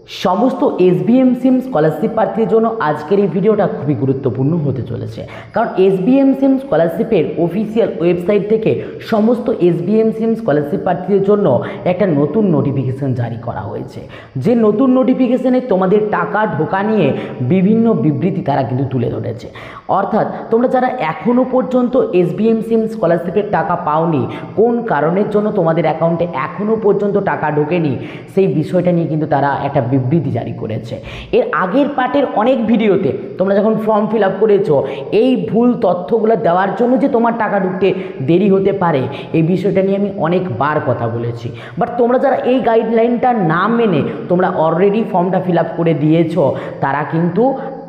সমস্ত এসবিএম সিম স্কলারশিপ প্রার্থীদের জন্য আজকের এই ভিডিওটা খুবই গুরুত্বপূর্ণ হতে চলেছে, কারণ এসবিএম সিম স্কলারশিপের অফিসিয়াল ওয়েবসাইট থেকে সমস্ত এসবিএম সিম স্কলারশিপ প্রার্থীদের জন্য একটা নতুন নোটিফিকেশান জারি করা হয়েছে। যে নতুন নোটিফিকেশানে তোমাদের টাকা ঢোকা নিয়ে বিভিন্ন বিবৃতি তারা কিন্তু তুলে ধরেছে। অর্থাৎ তোমরা যারা এখনও পর্যন্ত এসবিএম সিম স্কলারশিপের টাকা পাওনি, কোন কারণের জন্য তোমাদের অ্যাকাউন্টে এখনও পর্যন্ত টাকা ঢোকেনি, সেই বিষয়টা নিয়ে কিন্তু তারা একটা বিবৃতি জারি করেছে। এর আগের পার্টের অনেক ভিডিওতে তোমরা যখন ফর্ম ফিল আপ করেছো, এই ভুল তথ্যগুলো দেওয়ার জন্য যে তোমার টাকা ঢুকতে দেরি হতে পারে, এই বিষয়টা নিয়ে আমি অনেকবার কথা বলেছি। বাট তোমরা যারা এই গাইডলাইনটা না মেনে তোমরা অলরেডি ফর্মটা ফিল আপ করে দিয়েছো, তারা কিন্তু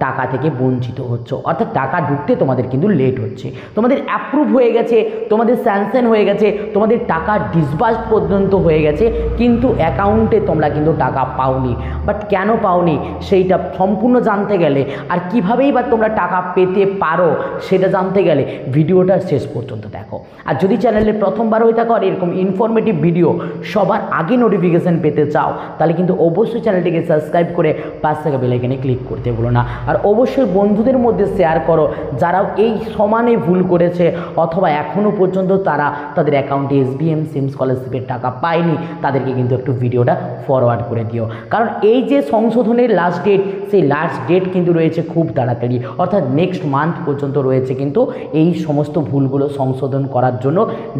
টাকা থেকে বঞ্চিত হচ্ছে। অর্থাৎ টাকা ঢুকতে তোমাদের কিন্তু লেট হচ্ছে। তোমাদের অ্যাপ্রুভ হয়ে গেছে, তোমাদের স্যাংশন হয়ে গেছে, তোমাদের টাকা ডিসবার্স পর্যন্ত হয়ে গেছে, কিন্তু অ্যাকাউন্টে তোমরা কিন্তু টাকা পাওনি। বাট কেন পাওনি সেইটা সম্পূর্ণ জানতে গেলে, আর কীভাবেই বা তোমরা টাকা পেতে পারো সেটা জানতে গেলে ভিডিওটা শেষ পর্যন্ত দেখো। আর যদি চ্যানেলে প্রথমবার হয়ে থাকো আর এরকম ইনফরমেটিভ ভিডিও সবার আগে নোটিফিকেশান পেতে চাও, তাহলে কিন্তু অবশ্যই চ্যানেলটিকে সাবস্ক্রাইব করে পাশ থেকে বেল আইকনে ক্লিক করতে ভুলো না। আর অবশ্যই বন্ধুদের মধ্যে শেয়ার করো যারাও এই সমানে ভুল করেছে অথবা এখনও পর্যন্ত তারা তাদের অ্যাকাউন্টে এসবিএম সিম স্কলারশিপের টাকা পায়নি, তাদেরকে কিন্তু একটু ভিডিওটা ফরওয়ার্ড করে দিও। কারণ এই যে সংশোধনের লাস্ট ডেট, সেই লাস্ট ডেট কিন্তু রয়েছে খুব তাড়াতাড়ি, অর্থাৎ নেক্সট মান্থ পর্যন্ত রয়েছে কিন্তু এই সমস্ত ভুলগুলো সংশোধন করার জন্য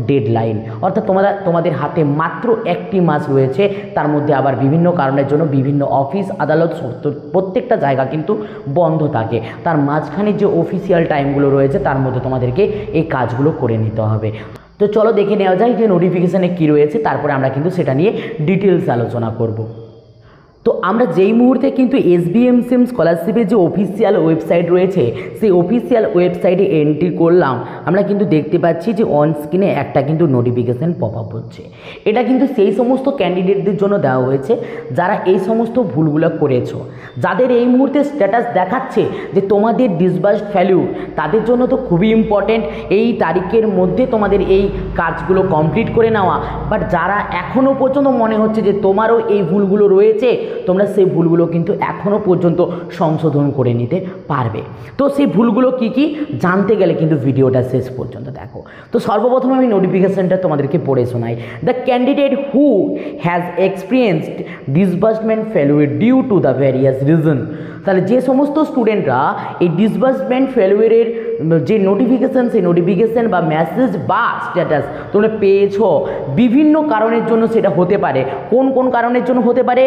ডেডলাইন। অর্থাৎ তোমাদের হাতে মাত্র একটি মাস রয়েছে। তার মধ্যে আবার বিভিন্ন কারণের জন্য বিভিন্ন অফিস আদালত প্রত্যেকটা জায়গা কিন্তু বন্ধ থাকে। তার মাঝখানে যে অফিসিয়াল টাইমগুলো রয়েছে তার মধ্যে তোমাদেরকে এই কাজগুলো করে নিতে হবে। তো চলো দেখে নেওয়া যায় যে নোটিফিকেশানে কী রয়েছে, তারপরে আমরা কিন্তু সেটা নিয়ে ডিটেলস আলোচনা করব। তো আমরা যেই মুহূর্তে কিন্তু এসবিএম সিম স্কলারশিপের যে অফিসিয়াল ওয়েবসাইট রয়েছে, সেই অফিসিয়াল ওয়েবসাইটে এন্ট্রি করলাম, আমরা কিন্তু দেখতে পাচ্ছি যে অন স্ক্রিনে একটা কিন্তু নোটিফিকেশান পপ আপ হচ্ছে। এটা কিন্তু সেই সমস্ত ক্যান্ডিডেটদের জন্য দেওয়া হয়েছে যারা এই সমস্ত ভুলগুলো করেছো, যাদের এই মুহূর্তে স্ট্যাটাস দেখাচ্ছে যে তোমাদের ডিসবার্সড ভ্যালু, তাদের জন্য তো খুবই ইম্পর্টেন্ট এই তারিখের মধ্যে তোমাদের এই কাজগুলো কমপ্লিট করে নেওয়া। বাট যারা এখনও পর্যন্ত মনে হচ্ছে যে তোমারও এই ভুলগুলো রয়েছে, তোমরা সেই ভুলগুলো কিন্তু এখনও পর্যন্ত সংশোধন করে নিতে পারবে। তো সেই ভুলগুলো কি কি জানতে গেলে কিন্তু ভিডিওটা শেষ পর্যন্ত দেখো। তো সর্বপ্রথম আমি নোটিফিকেশানটা তোমাদেরকে পড়ে শোনাই। The candidate who has experienced disbursement failure due to the various reason. তাহলে যে সমস্ত স্টুডেন্টরা এই ডিসবার্সমেন্ট ফেলিউরের যে নোটিফিকেশান, সেই নোটিফিকেশান বা মেসেজ বা স্ট্যাটাস তোমরা পেয়েছো, বিভিন্ন কারণের জন্য সেটা হতে পারে। কোন কোন কারণের জন্য হতে পারে?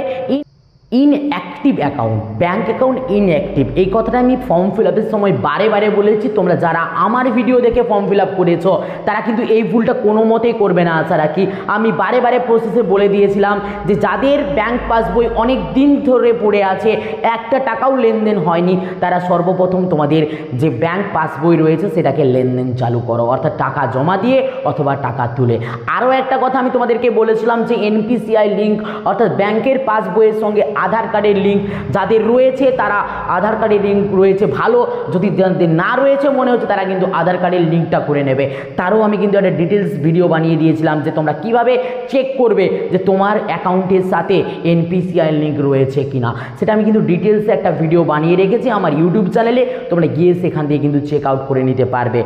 Inactive account, bank account inactive. এই কথাটা আমি ফর্ম ফিল আপের সময় বারে বারে বলেছি। তোমরা যারা আমার ভিডিও দেখে ফর্ম ফিল আপ করেছো তারা কিন্তু এই ভুলটা কোনো মতেই করবে না, আশা রাখি। আমি বারে বারে প্রসেসে বলে দিয়েছিলাম যে যাদের ব্যাঙ্ক পাসবই অনেক দিন ধরে পড়ে আছে, একটা টাকাও লেনদেন হয়নি, তারা সর্বপ্রথম তোমাদের যে ব্যাঙ্ক পাসবই রয়েছে সেটাকে লেনদেন চালু করো, অর্থাৎ টাকা জমা দিয়ে অথবা টাকা তুলে। আরও একটা কথা আমি তোমাদেরকে বলেছিলাম যে এনপিসিআই লিঙ্ক, অর্থাৎ ব্যাংকের পাসবইয়ের সঙ্গে আধার কার্ডের লিঙ্ক যাদের রয়েছে, তারা আধার কার্ডের লিঙ্ক রয়েছে ভালো, যদি না রয়েছে মনে হচ্ছে তারা কিন্তু আধার কার্ডের লিঙ্কটা করে নেবে। তারও আমি কিন্তু একটা ডিটেলস ভিডিও বানিয়ে দিয়েছিলাম যে তোমরা কিভাবে চেক করবে যে তোমার অ্যাকাউন্টের সাথে এনপিসিআই লিঙ্ক রয়েছে কিনা, সেটা আমি কিন্তু ডিটেলসে একটা ভিডিও বানিয়ে রেখেছি আমার ইউটিউব চ্যানেলে। তোমরা গিয়ে সেখান দিয়ে কিন্তু চেক আউট করে নিতে পারবে।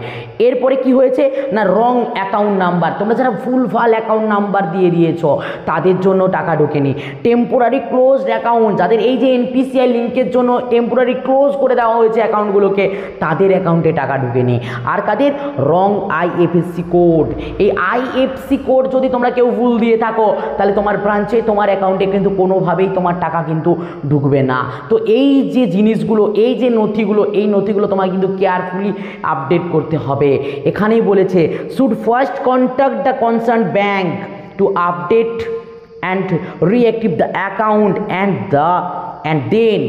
এরপরে কি হয়েছে না, রং অ্যাকাউন্ট নাম্বার। তোমরা যারা ভুলভাল অ্যাকাউন্ট নাম্বার দিয়ে দিয়েছো তাদের জন্য টাকা ঢোকেনি। টেম্পোরারি ক্লোজ অ্যাকাউন্ট, যাদের এই যে এনপিসিআই লিঙ্কের জন্য টেম্পোরারি ক্লোজ করে দেওয়া হয়েছে অ্যাকাউন্টগুলোকে, তাদের অ্যাকাউন্টে টাকা ঢুকেনি। আর কাদের রং আইএফএসসি কোড, এই আইএফসি কোড যদি তোমরা কেউ ভুল দিয়ে থাকো তাহলে তোমার ব্রাঞ্চে তোমার অ্যাকাউন্টে কিন্তু কোনোভাবেই তোমার টাকা কিন্তু ঢুকবে না। তো এই যে জিনিসগুলো, এই যে নথিগুলো, এই নথিগুলো তোমাকে কিন্তু কেয়ারফুলি আপডেট করতে হবে। এখানেই বলেছে should first contact the concern bank to update and reactive the account and then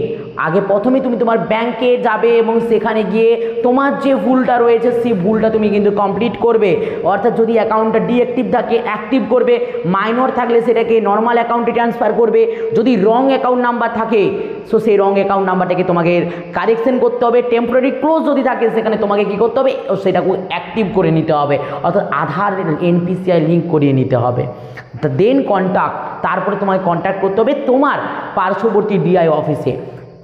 আগে প্রথমে তুমি তোমার ব্যাংকে যাবে এবং সেখানে গিয়ে তোমার যে ভুলটা রয়েছে সেই ভুলটা তুমি কিন্তু কমপ্লিট করবে। অর্থাৎ যদি অ্যাকাউন্টটা ডিঅ্যাক্টিভ থাকে অ্যাক্টিভ করবে, মাইনর থাকলে সেটাকে নর্মাল অ্যাকাউন্টে ট্রান্সফার করবে, যদি রং অ্যাকাউন্ট নাম্বার থাকে সো সেই রং অ্যাকাউন্ট নাম্বারটাকে তোমাকে কারেকশন করতে হবে। টেম্পোরারি ক্লোজ যদি থাকে সেখানে তোমাকে কী করতে হবে, সেটাকে অ্যাক্টিভ করে নিতে হবে, অর্থাৎ আধার NPCI লিঙ্ক করিয়ে নিতে হবে। দেন কন্ট্যাক্ট, তারপরে তোমাকে কন্ট্যাক্ট করতে হবে তোমার পার্শ্ববর্তী DI অফিসে।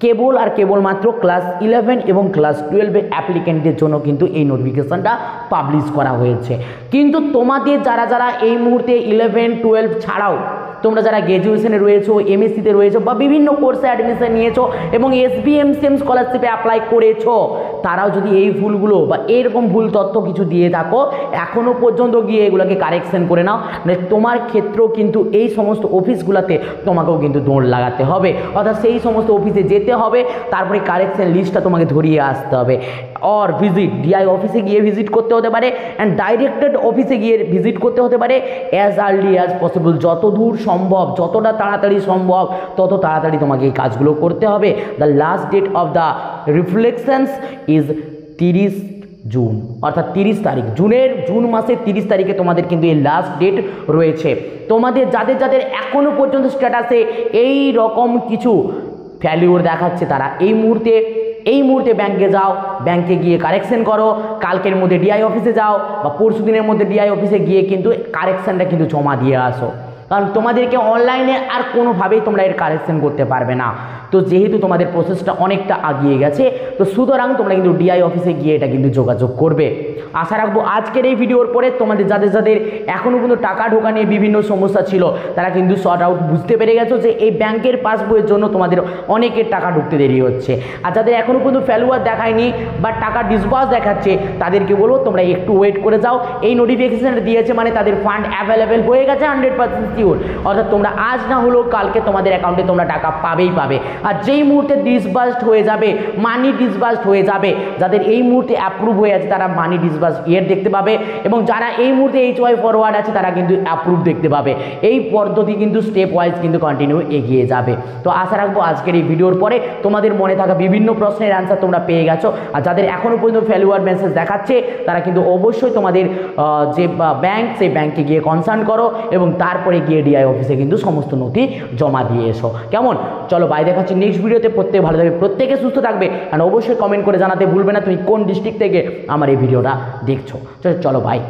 কেবল আর কেবলমাত্র ক্লাস 11 এবং ক্লাস 12 অ্যাপ্লিকেন্টদের জন্য কিন্তু এই নোটিফিকেশানটা পাবলিশ করা হয়েছে। কিন্তু তোমাদের যারা যারা এই মুহূর্তে 11, 12 ছাড়াও তোমরা যারা গ্র্যাজুয়েশনে রয়েছো, MSCতে রয়েছো বা বিভিন্ন কোর্সে অ্যাডমিশন নিয়েছো এবং SBMCM স্কলারশিপে অ্যাপ্লাই করেছো, তারাও যদি এই ভুলগুলো বা এরকম ভুল তথ্য কিছু দিয়ে থাকো, এখনও পর্যন্ত গিয়ে এগুলোকে কারেকশন করে নাও, মানে তোমার ক্ষেত্রেও কিন্তু এই সমস্ত অফিসগুলোতে তোমাকেও কিন্তু দৌড় লাগাতে হবে, অর্থাৎ সেই সমস্ত অফিসে যেতে হবে, তারপরে কারেকশন লিস্টটা তোমাকে ধরিয়ে আসতে হবে। অর ভিজিট DI অফিসে গিয়ে ভিজিট করতে হতে পারে, অ্যান্ড ডাইরেক্টেড অফিসে গিয়ে ভিজিট করতে হতে পারে অ্যাজ আর্লি অ্যাজ পসিবল, যত দূর সম্ভব, যতটা তাড়াতাড়ি সম্ভব তত তাড়াতাড়ি তোমাকে এই কাজগুলো করতে হবে। The last date of the reflections is 30 June, অর্থাৎ 30 তারিখ, জুন মাসের 30 তারিখে তোমাদের কিন্তু এই লাস্ট ডেট রয়েছে। তোমাদের যাদের যাদের এখনও পর্যন্ত স্ট্যাটাসে এই রকম কিছু ফেলিওর দেখাচ্ছে, তারা এই মুহূর্তে ব্যাংকে যাও, ব্যাংকে গিয়ে কারেকশন করো, কালকের মধ্যে DI অফিসে যাও বা পরশু দিনের মধ্যে DI অফিসে গিয়ে কিন্তু কারেকশানটা কিন্তু জমা দিয়ে আসো, কারণ তোমাদেরকে অনলাইনে আর কোনোভাবেই তোমরা এর কারেকশন করতে পারবে না। তো যেহেতু তোমাদের প্রসেসটা অনেকটা এগিয়ে গেছে, তো সুতরাং তোমরা কিন্তু DI অফিসে গিয়ে এটা কিন্তু যোগাযোগ করবে। আশা রাখবো আজকের এই ভিডিওর পরে তোমাদের যাদের যাদের এখনও কিন্তু টাকা ঢোকা নিয়ে বিভিন্ন সমস্যা ছিল, তারা কিন্তু শর্ট আউট বুঝতে পেরে গেছো যে এই ব্যাংকের পাসবইয়ের জন্য তোমাদের অনেকের টাকা ঢুকতে দেরি হচ্ছে। আর যাদের এখনও পর্যন্ত ফেলুয়ার দেখায়নি বা টাকা ডিসবার্স দেখাচ্ছে, তাদেরকে বলবো তোমরা একটু ওয়েট করে যাও। এই নোটিফিকেশানটা দিয়েছে মানে তাদের ফান্ড অ্যাভেলেবেল হয়ে গেছে 100% শিওর, অর্থাৎ তোমরা আজ না হলেও কালকে তোমাদের অ্যাকাউন্টে তোমরা টাকা পাবেই পাবে। আর যেই মুহূর্তে ডিসবার্সড হয়ে যাবে, মানি ডিসবার্সড হয়ে যাবে, যাদের এই মুহূর্তে অ্যাপ্রুভ হয়ে আছে তারা মানি ডিসবার্স দেখতে পাবে, এবং যারা এই মুহূর্তে HY ফরওয়ার্ড আছে তারা কিন্তু অ্যাপ্রুভ দেখতে পাবে। এই পদ্ধতি কিন্তু স্টেপ ওয়াইজ কিন্তু কন্টিনিউ এগিয়ে যাবে। তো আশা রাখবো আজকের এই ভিডিওর পরে তোমাদের মনে থাকা বিভিন্ন প্রশ্নের অ্যান্সার তোমরা পেয়ে গেছো। আর যাদের এখনও পর্যন্ত ফেলুয়ার মেসেজ দেখাচ্ছে, তারা কিন্তু অবশ্যই তোমাদের যে ব্যাংক, সেই ব্যাংকে গিয়ে কনসার্ন করো এবং তারপরে গিয়ে DI অফিসে কিন্তু সমস্ত নথি জমা দিয়ে এসো। কেমন? চলো বাই, দেখাচ্ছি নেক্সট ভিডিওতে। প্রত্যেকে ভালো থাকবে, প্রত্যেকে সুস্থ থাকবে, আর অবশ্যই কমেন্ট করে জানাতে ভুলবে না তুমি কোন ডিস্ট্রিক্ট থেকে আমার এই ভিডিওটা দেখছো। চলো বাই।